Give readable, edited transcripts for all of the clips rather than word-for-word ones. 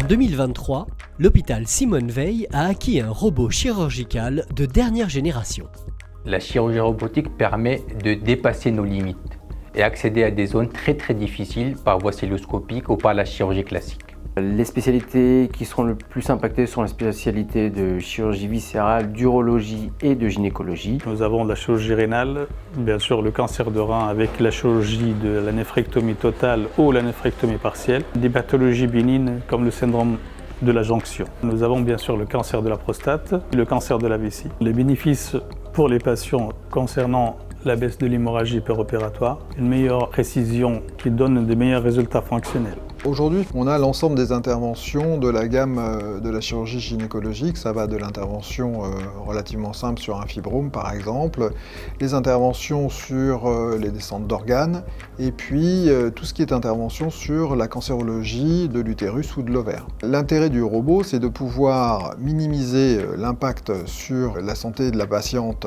2023, l'hôpital Simone Veil a acquis un robot chirurgical de dernière génération. La chirurgie robotique permet de dépasser nos limites et accéder à des zones très difficiles par voie celluloscopique ou par la chirurgie classique. Les spécialités qui seront le plus impactées sont les spécialités de chirurgie viscérale, d'urologie et de gynécologie. Nous avons la chirurgie rénale, bien sûr le cancer de rein avec la chirurgie de la néphrectomie totale ou la néphrectomie partielle. Des pathologies bénignes comme le syndrome de la jonction. Nous avons bien sûr le cancer de la prostate et le cancer de la vessie. Les bénéfices pour les patients concernant la baisse de l'hémorragie péropératoire, une meilleure précision qui donne des meilleurs résultats fonctionnels. Aujourd'hui, on a l'ensemble des interventions de la gamme de la chirurgie gynécologique. Ça va de l'intervention relativement simple sur un fibrome par exemple, les interventions sur les descentes d'organes, et puis tout ce qui est intervention sur la cancérologie de l'utérus ou de l'ovaire. L'intérêt du robot, c'est de pouvoir minimiser l'impact sur la santé de la patiente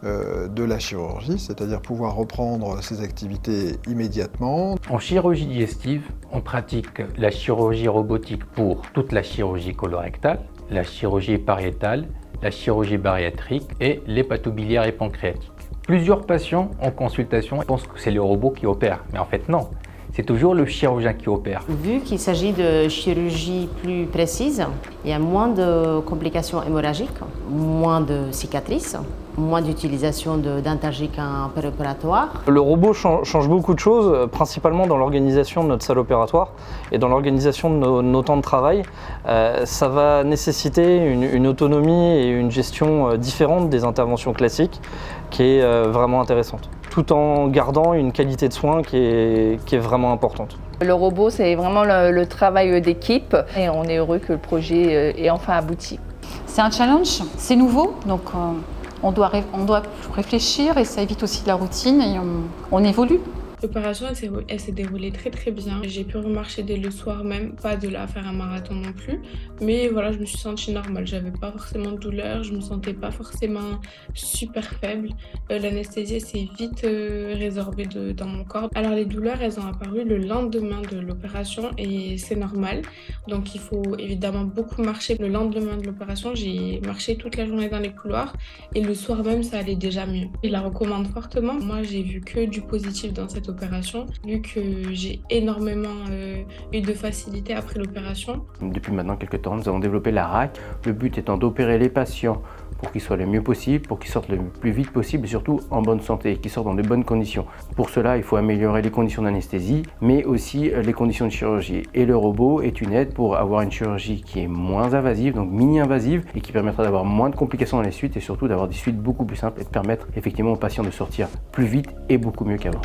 de la chirurgie, c'est-à-dire pouvoir reprendre ses activités immédiatement. En chirurgie digestive, on pratique la chirurgie robotique pour toute la chirurgie colorectale, la chirurgie pariétale, la chirurgie bariatrique et l'hépatobiliaire et pancréatique. Plusieurs patients en consultation pensent que c'est le robot qui opère, mais en fait non. C'est toujours le chirurgien qui opère. Vu qu'il s'agit de chirurgie plus précise, il y a moins de complications hémorragiques, moins de cicatrices, moins d'utilisation d'antalgiques préopératoires. Le robot change beaucoup de choses, principalement dans l'organisation de notre salle opératoire et dans l'organisation de nos temps de travail. Ça va nécessiter une autonomie et une gestion différente des interventions classiques qui est vraiment intéressante, tout en gardant une qualité de soins qui est vraiment importante. Le robot, c'est vraiment le travail d'équipe et on est heureux que le projet ait enfin abouti. C'est un challenge, c'est nouveau, donc on doit réfléchir et ça évite aussi de la routine et on évolue. L'opération, elle s'est déroulée très bien. J'ai pu remarcher dès le soir même, pas de là à faire un marathon non plus. Mais voilà, je me suis sentie normale. J'avais pas forcément de douleur, je me sentais pas forcément super faible. L'anesthésie s'est vite résorbée dans mon corps. Alors les douleurs, elles ont apparu le lendemain de l'opération et c'est normal. Donc il faut évidemment beaucoup marcher. Le lendemain de l'opération, j'ai marché toute la journée dans les couloirs et le soir même, ça allait déjà mieux. Je la recommande fortement. Moi, j'ai vu que du positif dans cette opération, vu que j'ai énormément eu de facilité après l'opération. Depuis maintenant quelques temps, nous avons développé la RAC, le but étant d'opérer les patients pour qu'ils soient le mieux possible, pour qu'ils sortent le plus vite possible et surtout en bonne santé, qu'ils sortent dans de bonnes conditions. Pour cela, il faut améliorer les conditions d'anesthésie, mais aussi les conditions de chirurgie. Et le robot est une aide pour avoir une chirurgie qui est moins invasive, donc mini-invasive, et qui permettra d'avoir moins de complications dans les suites et surtout d'avoir des suites beaucoup plus simples et de permettre effectivement aux patients de sortir plus vite et beaucoup mieux qu'avant.